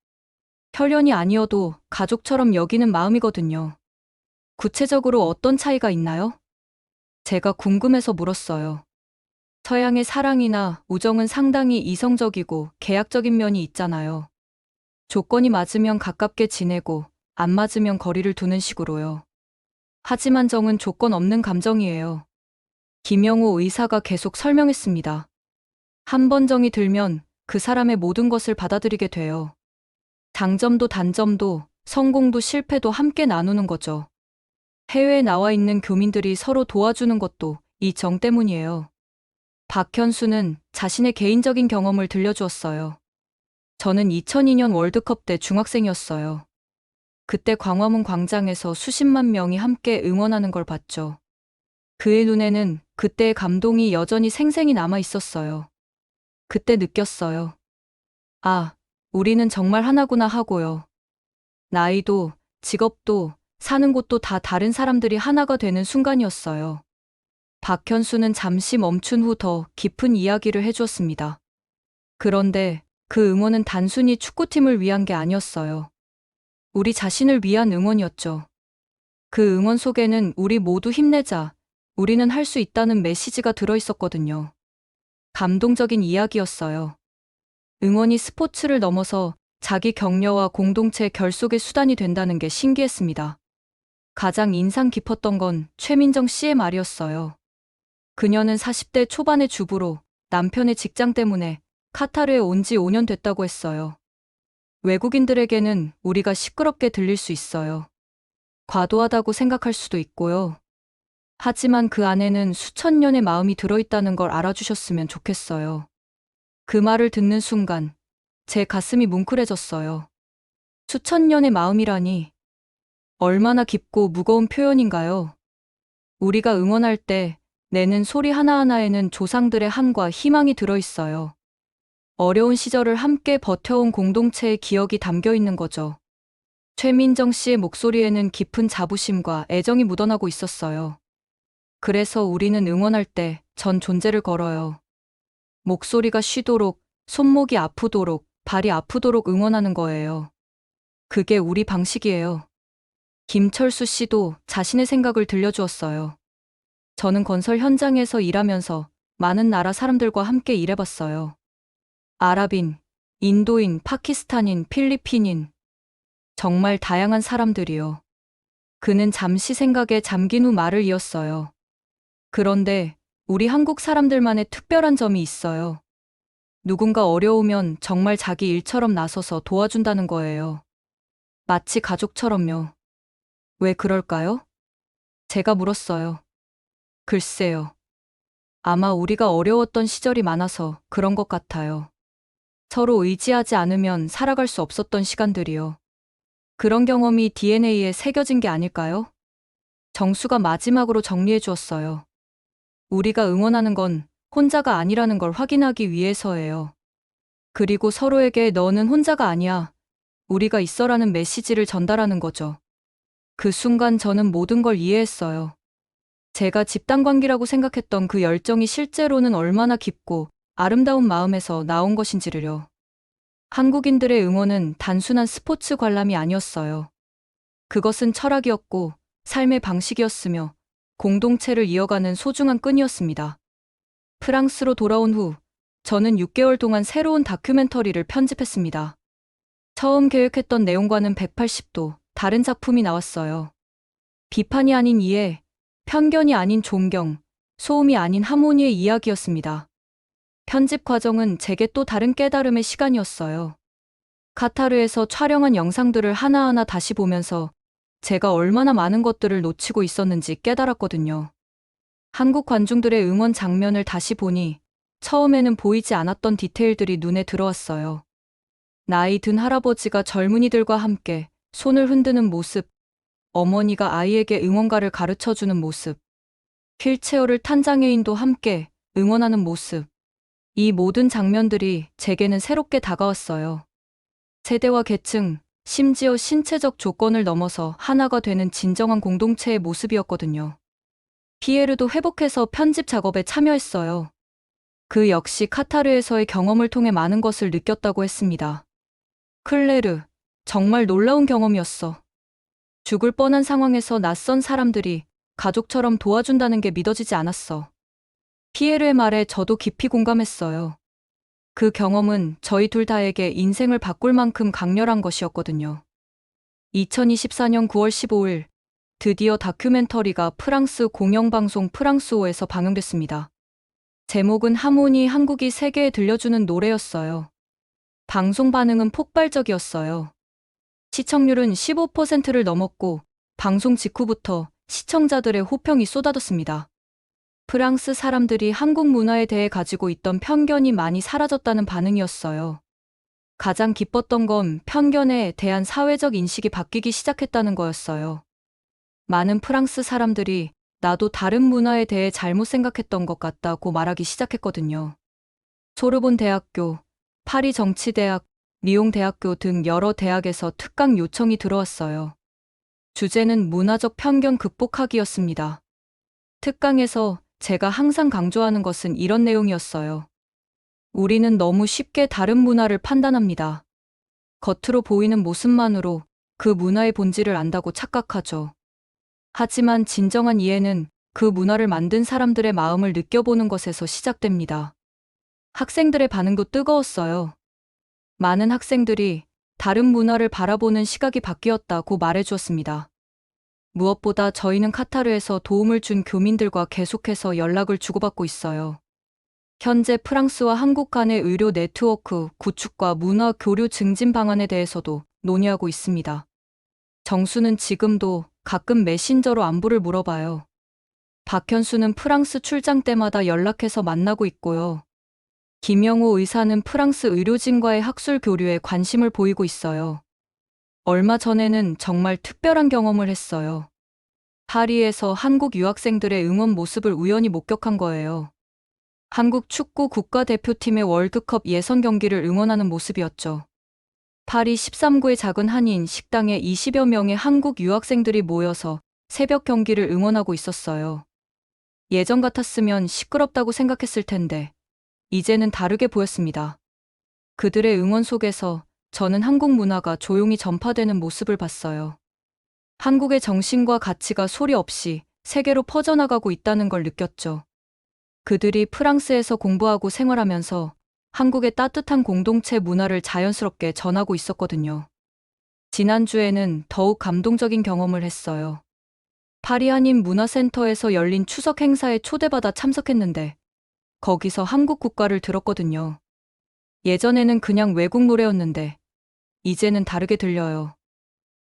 혈연이 아니어도 가족처럼 여기는 마음이거든요. 구체적으로 어떤 차이가 있나요? 제가 궁금해서 물었어요. 서양의 사랑이나 우정은 상당히 이성적이고 계약적인 면이 있잖아요. 조건이 맞으면 가깝게 지내고 안 맞으면 거리를 두는 식으로요. 하지만 정은 조건 없는 감정이에요. 김영호 의사가 계속 설명했습니다. 한 번 정이 들면 그 사람의 모든 것을 받아들이게 돼요. 장점도 단점도 성공도 실패도 함께 나누는 거죠. 해외에 나와 있는 교민들이 서로 도와주는 것도 이 정 때문이에요. 박현수는 자신의 개인적인 경험을 들려주었어요. 저는 2002년 월드컵 때 중학생이었어요. 그때 광화문 광장에서 수십만 명이 함께 응원하는 걸 봤죠. 그의 눈에는 그때의 감동이 여전히 생생히 남아 있었어요. 그때 느꼈어요. 아, 우리는 정말 하나구나 하고요. 나이도, 직업도, 사는 곳도 다 다른 사람들이 하나가 되는 순간이었어요. 박현수는 잠시 멈춘 후 더 깊은 이야기를 해주었습니다. 그런데 그 응원은 단순히 축구팀을 위한 게 아니었어요. 우리 자신을 위한 응원이었죠. 그 응원 속에는 우리 모두 힘내자, 우리는 할 수 있다는 메시지가 들어있었거든요. 감동적인 이야기였어요. 응원이 스포츠를 넘어서 자기 격려와 공동체 결속의 수단이 된다는 게 신기했습니다. 가장 인상 깊었던 건 최민정 씨의 말이었어요. 그녀는 40대 초반의 주부로 남편의 직장 때문에 카타르에 온 지 5년 됐다고 했어요. 외국인들에게는 우리가 시끄럽게 들릴 수 있어요. 과도하다고 생각할 수도 있고요. 하지만 그 안에는 수천 년의 마음이 들어있다는 걸 알아주셨으면 좋겠어요. 그 말을 듣는 순간 제 가슴이 뭉클해졌어요. 수천 년의 마음이라니 얼마나 깊고 무거운 표현인가요? 우리가 응원할 때 내는 소리 하나하나에는 조상들의 한과 희망이 들어있어요. 어려운 시절을 함께 버텨온 공동체의 기억이 담겨 있는 거죠. 최민정 씨의 목소리에는 깊은 자부심과 애정이 묻어나고 있었어요. 그래서 우리는 응원할 때 전 존재를 걸어요. 목소리가 쉬도록, 손목이 아프도록, 발이 아프도록 응원하는 거예요. 그게 우리 방식이에요. 김철수 씨도 자신의 생각을 들려주었어요. 저는 건설 현장에서 일하면서 많은 나라 사람들과 함께 일해봤어요. 아랍인, 인도인, 파키스탄인, 필리핀인. 정말 다양한 사람들이요. 그는 잠시 생각에 잠긴 후 말을 이었어요. 그런데 우리 한국 사람들만의 특별한 점이 있어요. 누군가 어려우면 정말 자기 일처럼 나서서 도와준다는 거예요. 마치 가족처럼요. 왜 그럴까요? 제가 물었어요. 글쎄요. 아마 우리가 어려웠던 시절이 많아서 그런 것 같아요. 서로 의지하지 않으면 살아갈 수 없었던 시간들이요. 그런 경험이 DNA에 새겨진 게 아닐까요? 정수가 마지막으로 정리해 주었어요. 우리가 응원하는 건 혼자가 아니라는 걸 확인하기 위해서예요. 그리고 서로에게 너는 혼자가 아니야. 우리가 있어라는 메시지를 전달하는 거죠. 그 순간 저는 모든 걸 이해했어요. 제가 집단 관계라고 생각했던 그 열정이 실제로는 얼마나 깊고 아름다운 마음에서 나온 것인지를요. 한국인들의 응원은 단순한 스포츠 관람이 아니었어요. 그것은 철학이었고 삶의 방식이었으며 공동체를 이어가는 소중한 끈이었습니다. 프랑스로 돌아온 후 저는 6개월 동안 새로운 다큐멘터리를 편집했습니다. 처음 계획했던 내용과는 180도 다른 작품이 나왔어요. 비판이 아닌 이해, 편견이 아닌 존경, 소음이 아닌 하모니의 이야기였습니다. 편집 과정은 제게 또 다른 깨달음의 시간이었어요. 카타르에서 촬영한 영상들을 하나하나 다시 보면서 제가 얼마나 많은 것들을 놓치고 있었는지 깨달았거든요. 한국 관중들의 응원 장면을 다시 보니 처음에는 보이지 않았던 디테일들이 눈에 들어왔어요. 나이 든 할아버지가 젊은이들과 함께 손을 흔드는 모습, 어머니가 아이에게 응원가를 가르쳐주는 모습, 휠체어를 탄 장애인도 함께 응원하는 모습. 이 모든 장면들이 제게는 새롭게 다가왔어요. 세대와 계층, 심지어 신체적 조건을 넘어서 하나가 되는 진정한 공동체의 모습이었거든요. 피에르도 회복해서 편집 작업에 참여했어요. 그 역시 카타르에서의 경험을 통해 많은 것을 느꼈다고 했습니다. 클레르, 정말 놀라운 경험이었어. 죽을 뻔한 상황에서 낯선 사람들이 가족처럼 도와준다는 게 믿어지지 않았어. 피에르의 말에 저도 깊이 공감했어요. 그 경험은 저희 둘 다에게 인생을 바꿀 만큼 강렬한 것이었거든요. 2024년 9월 15일, 드디어 다큐멘터리가 프랑스 공영방송 프랑스오에서 방영됐습니다. 제목은 하모니 한국이 세계에 들려주는 노래였어요. 방송 반응은 폭발적이었어요. 시청률은 15%를 넘었고, 방송 직후부터 시청자들의 호평이 쏟아졌습니다. 프랑스 사람들이 한국 문화에 대해 가지고 있던 편견이 많이 사라졌다는 반응이었어요. 가장 기뻤던 건 편견에 대한 사회적 인식이 바뀌기 시작했다는 거였어요. 많은 프랑스 사람들이 나도 다른 문화에 대해 잘못 생각했던 것 같다고 말하기 시작했거든요. 소르본 대학교, 파리 정치대학, 리옹 대학교 등 여러 대학에서 특강 요청이 들어왔어요. 주제는 문화적 편견 극복하기였습니다. 특강에서 제가 항상 강조하는 것은 이런 내용이었어요. 우리는 너무 쉽게 다른 문화를 판단합니다. 겉으로 보이는 모습만으로 그 문화의 본질을 안다고 착각하죠. 하지만 진정한 이해는 그 문화를 만든 사람들의 마음을 느껴보는 것에서 시작됩니다. 학생들의 반응도 뜨거웠어요. 많은 학생들이 다른 문화를 바라보는 시각이 바뀌었다고 말해주었습니다. 무엇보다 저희는 카타르에서 도움을 준 교민들과 계속해서 연락을 주고받고 있어요. 현재 프랑스와 한국 간의 의료 네트워크 구축과 문화 교류 증진 방안에 대해서도 논의하고 있습니다. 정수는 지금도 가끔 메신저로 안부를 물어봐요. 박현수는 프랑스 출장 때마다 연락해서 만나고 있고요. 김영호 의사는 프랑스 의료진과의 학술 교류에 관심을 보이고 있어요. 얼마 전에는 정말 특별한 경험을 했어요. 파리에서 한국 유학생들의 응원 모습을 우연히 목격한 거예요. 한국 축구 국가대표팀의 월드컵 예선 경기를 응원하는 모습이었죠. 파리 13구의 작은 한인 식당에 20여 명의 한국 유학생들이 모여서 새벽 경기를 응원하고 있었어요. 예전 같았으면 시끄럽다고 생각했을 텐데, 이제는 다르게 보였습니다. 그들의 응원 속에서 저는 한국 문화가 조용히 전파되는 모습을 봤어요. 한국의 정신과 가치가 소리 없이 세계로 퍼져나가고 있다는 걸 느꼈죠. 그들이 프랑스에서 공부하고 생활하면서 한국의 따뜻한 공동체 문화를 자연스럽게 전하고 있었거든요. 지난주에는 더욱 감동적인 경험을 했어요. 파리 한인 문화센터에서 열린 추석 행사에 초대받아 참석했는데 거기서 한국 국가를 들었거든요. 예전에는 그냥 외국 노래였는데 이제는 다르게 들려요.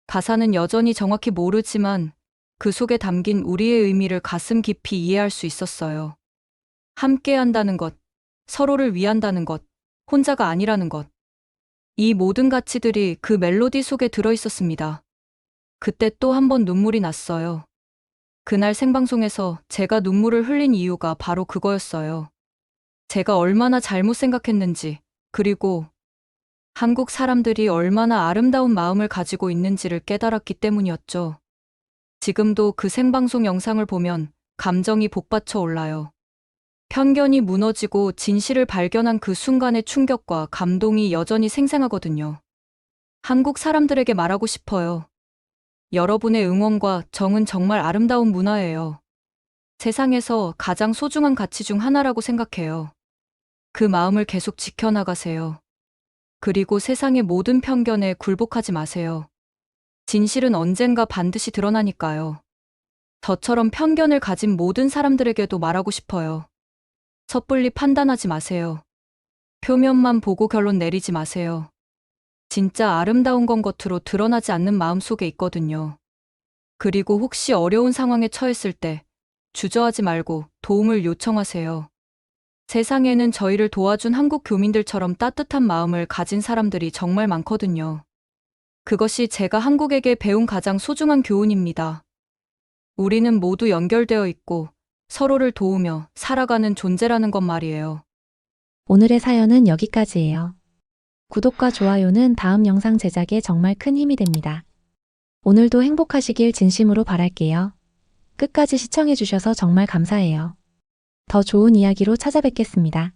가사는 여전히 정확히 모르지만 그 속에 담긴 우리의 의미를 가슴 깊이 이해할 수 있었어요. 함께 한다는 것, 서로를 위한다는 것, 혼자가 아니라는 것. 이 모든 가치들이 그 멜로디 속에 들어 있었습니다. 그때 또 한 번 눈물이 났어요. 그날 생방송에서 제가 눈물을 흘린 이유가 바로 그거였어요. 제가 얼마나 잘못 생각했는지, 그리고 한국 사람들이 얼마나 아름다운 마음을 가지고 있는지를 깨달았기 때문이었죠. 지금도 그 생방송 영상을 보면 감정이 복받쳐 올라요. 편견이 무너지고 진실을 발견한 그 순간의 충격과 감동이 여전히 생생하거든요. 한국 사람들에게 말하고 싶어요. 여러분의 응원과 정은 정말 아름다운 문화예요. 세상에서 가장 소중한 가치 중 하나라고 생각해요. 그 마음을 계속 지켜나가세요. 그리고 세상의 모든 편견에 굴복하지 마세요. 진실은 언젠가 반드시 드러나니까요. 저처럼 편견을 가진 모든 사람들에게도 말하고 싶어요. 섣불리 판단하지 마세요. 표면만 보고 결론 내리지 마세요. 진짜 아름다운 건 겉으로 드러나지 않는 마음 속에 있거든요. 그리고 혹시 어려운 상황에 처했을 때 주저하지 말고 도움을 요청하세요. 세상에는 저희를 도와준 한국 교민들처럼 따뜻한 마음을 가진 사람들이 정말 많거든요. 그것이 제가 한국에게 배운 가장 소중한 교훈입니다. 우리는 모두 연결되어 있고 서로를 도우며 살아가는 존재라는 것 말이에요. 오늘의 사연은 여기까지예요. 구독과 좋아요는 다음 영상 제작에 정말 큰 힘이 됩니다. 오늘도 행복하시길 진심으로 바랄게요. 끝까지 시청해주셔서 정말 감사해요. 더 좋은 이야기로 찾아뵙겠습니다.